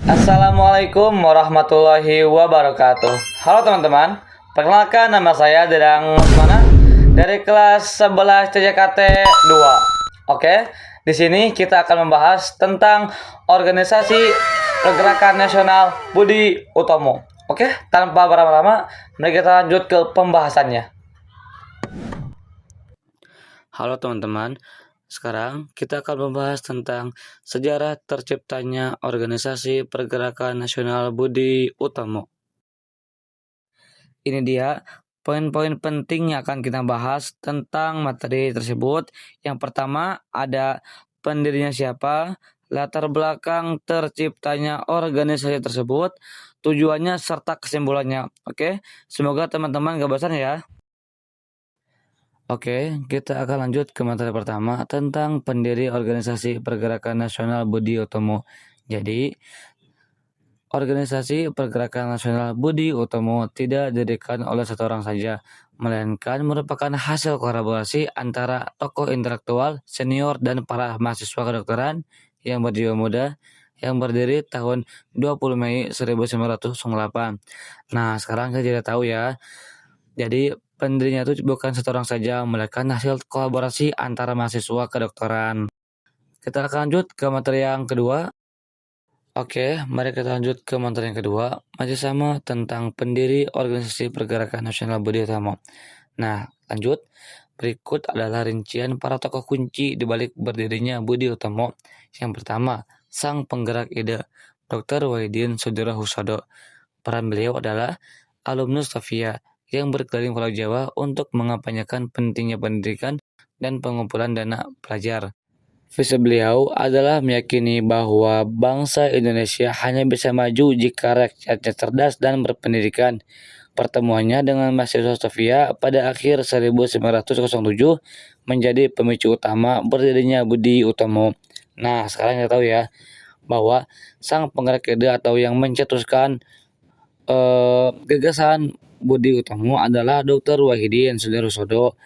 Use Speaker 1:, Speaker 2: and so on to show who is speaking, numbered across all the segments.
Speaker 1: Assalamualaikum warahmatullahi wabarakatuh. Halo teman-teman, perkenalkan nama saya Dedang Lesmana dari kelas 11 TJKT 2. Oke, di sini kita akan membahas tentang organisasi Pergerakan Nasional Budi Utomo. Oke, tanpa berlama-lama, mari kita lanjut ke pembahasannya. Halo teman-teman, sekarang kita akan membahas tentang sejarah terciptanya Organisasi Pergerakan Nasional Budi Utomo. Ini dia poin-poin penting yang akan kita bahas tentang materi tersebut. Yang pertama ada pendirinya siapa, latar belakang terciptanya organisasi tersebut, tujuannya serta kesimpulannya. Oke, semoga teman-teman gak bosan ya. Oke, kita akan lanjut ke materi pertama tentang pendiri Organisasi Pergerakan Nasional Budi Utomo. Jadi, Organisasi Pergerakan Nasional Budi Utomo tidak didirikan oleh satu orang saja, melainkan merupakan hasil kolaborasi antara tokoh intelektual, senior, dan para mahasiswa kedokteran yang berjiwa muda yang berdiri tahun 20 Mei 1908. Nah, sekarang kita tidak tahu ya. Jadi pendirinya itu bukan satu orang saja, melainkan hasil kolaborasi antara mahasiswa kedokteran. Kita akan lanjut ke materi yang kedua. Oke, mari kita lanjut ke materi yang kedua, masih sama tentang pendiri Organisasi Pergerakan Nasional Budi Utomo. Nah, lanjut. Berikut adalah rincian para tokoh kunci di balik berdirinya Budi Utomo. Yang pertama, sang penggerak ide, Dr. Wahidin Sudirohusodo. Peran beliau adalah alumnus Sofia yang berkeliling Pulau Jawa untuk mengampanyekan pentingnya pendidikan dan pengumpulan dana pelajar. Visi beliau adalah meyakini bahwa bangsa Indonesia hanya bisa maju jika rakyatnya cerdas dan berpendidikan. Pertemuannya dengan mahasiswa Sofia pada akhir 1907 menjadi pemicu utama berdirinya Budi Utomo. Nah, sekarang kita tahu ya bahwa sang penggerak ide atau yang mencetuskan gagasan Budi Utomo adalah Dr. Wahidin Sudirohusodo,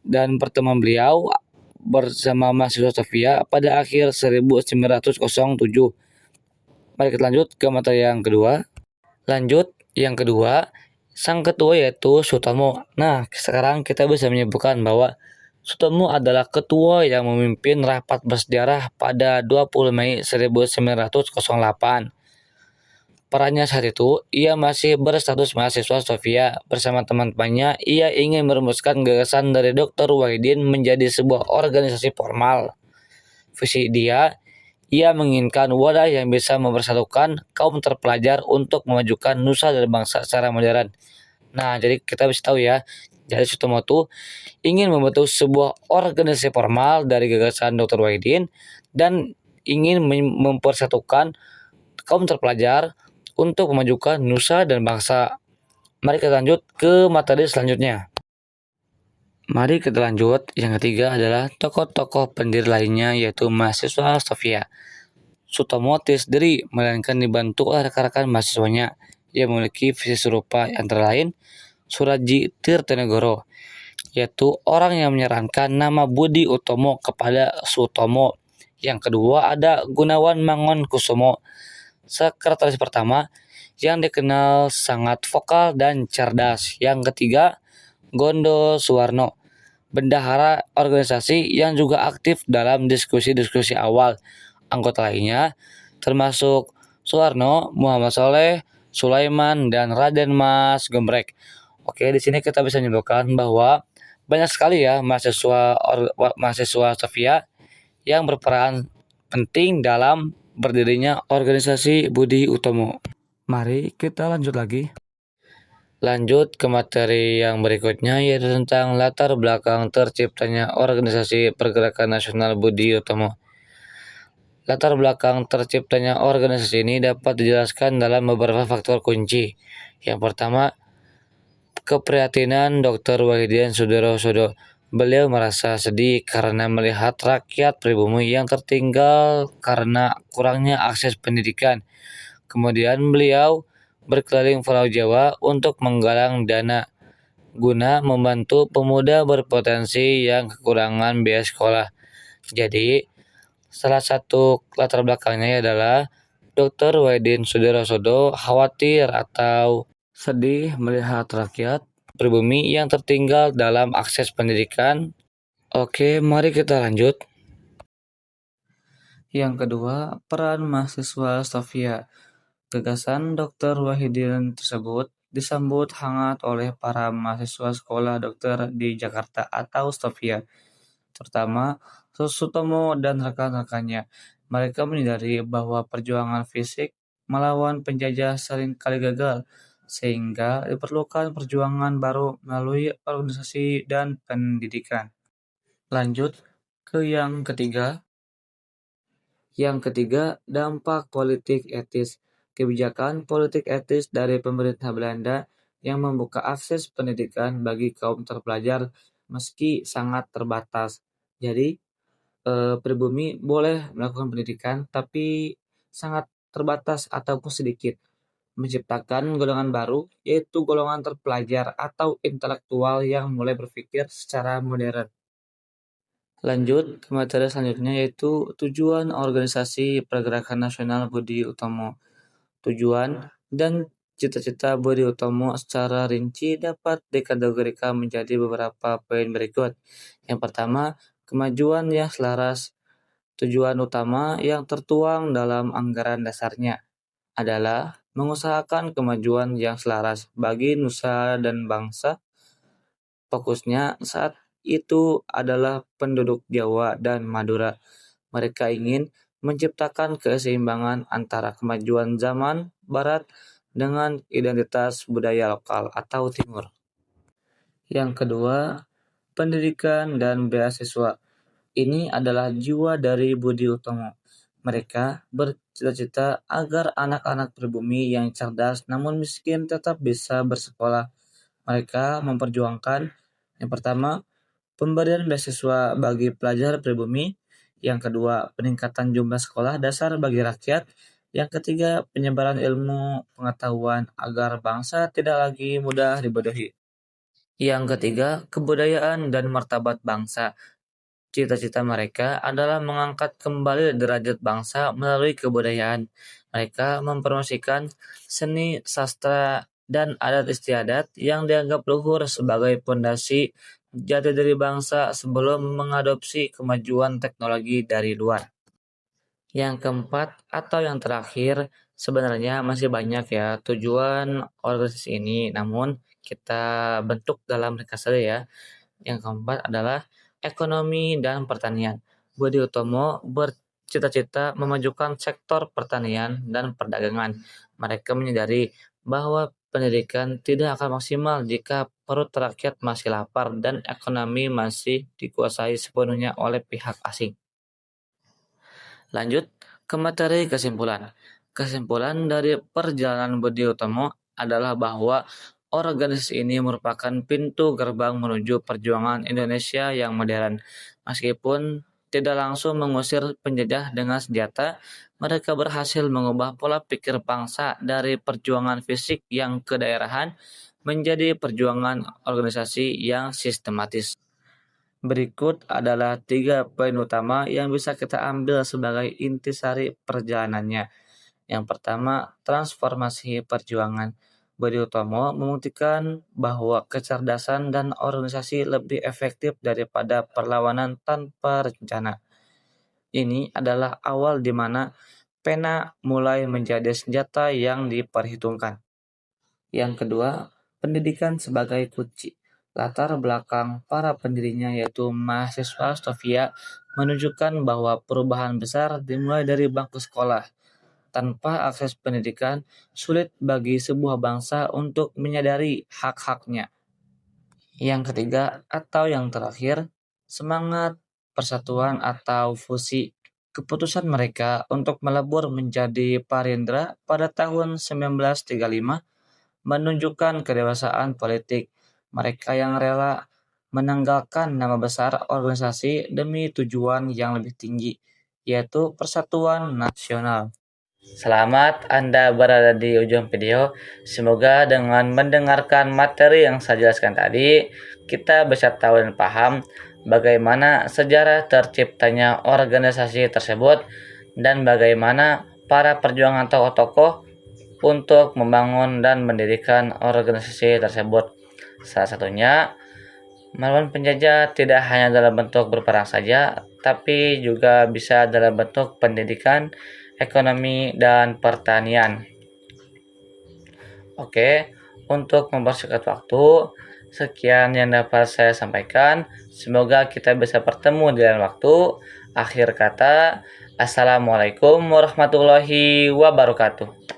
Speaker 1: dan pertemuan beliau bersama mahasiswa Sofia pada akhir 1907. Mari kita lanjut ke materi yang kedua. Lanjut, yang kedua, sang ketua yaitu Sutomo. Nah, sekarang kita bisa menyebutkan bahwa Sutomo adalah ketua yang memimpin rapat bersejarah pada 20 Mei 1908. Perannya saat itu, ia masih berstatus mahasiswa Sofia. Bersama teman-temannya, ia ingin merumuskan gagasan dari Dr. Wahidin menjadi sebuah organisasi formal. Visi dia, ia menginginkan wadah yang bisa mempersatukan kaum terpelajar untuk memajukan nusa dan bangsa secara modern. Nah, jadi kita bisa tahu ya, jadi Sutomo itu ingin membentuk sebuah organisasi formal dari gagasan Dr. Wahidin dan ingin mempersatukan kaum terpelajar untuk memajukan nusa dan bangsa. Mari kita lanjut ke materi selanjutnya. Mari kita lanjut. Yang ketiga adalah tokoh-tokoh pendiri lainnya yaitu mahasiswa Sofia. Sutomo tidak sendiri, melainkan dibantu oleh rekan-rekan mahasiswanya yang memiliki visi serupa, antara lain Suraji Tirtonegoro, yaitu orang yang menyarankan nama Budi Utomo kepada Sutomo. Yang kedua ada Gunawan Mangunkusumo, sekretaris pertama yang dikenal sangat vokal dan cerdas. Yang ketiga, Gondo Suwarno, bendahara organisasi yang juga aktif dalam diskusi-diskusi awal. Anggota lainnya termasuk Suwarno, Muhammad Soleh, Sulaiman, dan Raden Mas Gembrek. Oke, di sini kita bisa menyebutkan bahwa banyak sekali ya mahasiswa Sofia yang berperan penting dalam berdirinya organisasi Budi Utomo. Mari kita lanjut lagi. Lanjut ke materi yang berikutnya yaitu tentang latar belakang terciptanya Organisasi Pergerakan Nasional Budi Utomo. Latar belakang terciptanya organisasi ini dapat dijelaskan dalam beberapa faktor kunci. Yang pertama, keprihatinan Dr. Wahidin Sudirohusodo. Beliau merasa sedih karena melihat rakyat pribumi yang tertinggal karena kurangnya akses pendidikan. Kemudian beliau berkeliling Pulau Jawa untuk menggalang dana guna membantu pemuda berpotensi yang kekurangan biaya sekolah. Jadi, salah satu latar belakangnya adalah Dr. Wahidin Sudirosodo khawatir atau sedih melihat rakyat pribumi yang tertinggal dalam akses pendidikan. Oke, mari kita lanjut. Yang kedua, peran mahasiswa Sofia. Gagasan Dr. Wahidin tersebut disambut hangat oleh para mahasiswa sekolah dokter di Jakarta atau Sofia, terutama Sutomo dan rekan-rekannya. Mereka menyadari bahwa perjuangan fisik melawan penjajah sering kali gagal, sehingga diperlukan perjuangan baru melalui organisasi dan pendidikan. Lanjut ke yang ketiga. Yang ketiga, dampak politik etis. Kebijakan politik etis dari pemerintah Belanda yang membuka akses pendidikan bagi kaum terpelajar meski sangat terbatas. Jadi, pribumi boleh melakukan pendidikan tapi sangat terbatas ataupun sedikit, menciptakan golongan baru yaitu golongan terpelajar atau intelektual yang mulai berpikir secara modern. Lanjut ke materi selanjutnya yaitu tujuan organisasi Pergerakan Nasional Budi Utomo. Tujuan dan cita-cita Budi Utomo secara rinci dapat dikategorikan menjadi beberapa poin berikut. Yang pertama, kemajuan yang selaras. Tujuan utama yang tertuang dalam anggaran dasarnya adalah mengusahakan kemajuan yang selaras bagi nusa dan bangsa. Fokusnya saat itu adalah penduduk Jawa dan Madura. Mereka ingin menciptakan keseimbangan antara kemajuan zaman Barat dengan identitas budaya lokal atau Timur. Yang kedua, pendidikan dan beasiswa. Ini adalah jiwa dari Budi Utomo. Mereka bercita-cita agar anak-anak pribumi yang cerdas namun miskin tetap bisa bersekolah. Mereka memperjuangkan yang pertama, pemberian beasiswa bagi pelajar pribumi. Yang kedua, peningkatan jumlah sekolah dasar bagi rakyat. Yang ketiga, penyebaran ilmu pengetahuan agar bangsa tidak lagi mudah dibodohi. Yang ketiga, kebudayaan dan martabat bangsa. Cita-cita mereka adalah mengangkat kembali derajat bangsa melalui kebudayaan. Mereka mempromosikan seni, sastra, dan adat istiadat yang dianggap luhur sebagai pondasi jati diri bangsa sebelum mengadopsi kemajuan teknologi dari luar. Yang keempat atau yang terakhir, sebenarnya masih banyak ya tujuan organisasi ini, namun kita bentuk dalam ringkas saja ya. Yang keempat adalah ekonomi dan pertanian. Budi Utomo bercita-cita memajukan sektor pertanian dan perdagangan. Mereka menyadari bahwa pendidikan tidak akan maksimal jika perut rakyat masih lapar dan ekonomi masih dikuasai sepenuhnya oleh pihak asing. Lanjut ke materi kesimpulan. Kesimpulan dari perjalanan Budi Utomo adalah bahwa organisasi ini merupakan pintu gerbang menuju perjuangan Indonesia yang modern. Meskipun tidak langsung mengusir penjajah dengan senjata, mereka berhasil mengubah pola pikir bangsa dari perjuangan fisik yang kedaerahan menjadi perjuangan organisasi yang sistematis. Berikut adalah 3 poin utama yang bisa kita ambil sebagai intisari perjalanannya. Yang pertama, transformasi perjuangan. Budi Utomo membuktikan bahwa kecerdasan dan organisasi lebih efektif daripada perlawanan tanpa rencana. Ini adalah awal di mana pena mulai menjadi senjata yang diperhitungkan. Yang kedua, pendidikan sebagai kunci. Latar belakang para pendirinya yaitu mahasiswa Sofia menunjukkan bahwa perubahan besar dimulai dari bangku sekolah. Tanpa akses pendidikan, sulit bagi sebuah bangsa untuk menyadari hak-haknya. Yang ketiga atau yang terakhir, semangat persatuan atau fusi. Keputusan mereka untuk melebur menjadi Parindra pada tahun 1935 menunjukkan kedewasaan politik. Mereka yang rela menanggalkan nama besar organisasi demi tujuan yang lebih tinggi, yaitu persatuan nasional. Selamat Anda berada di ujung video. Semoga dengan mendengarkan materi yang saya jelaskan tadi, kita bisa tahu dan paham bagaimana sejarah terciptanya organisasi tersebut dan bagaimana para perjuangan tokoh-tokoh untuk membangun dan mendirikan organisasi tersebut. Salah satunya, melawan penjajah tidak hanya dalam bentuk berperang saja, tapi juga bisa dalam bentuk pendidikan, ekonomi, dan pertanian. Oke, untuk mempersingkat waktu, sekian yang dapat saya sampaikan. Semoga kita bisa bertemu di lain waktu. Akhir kata, Assalamualaikum warahmatullahi wabarakatuh.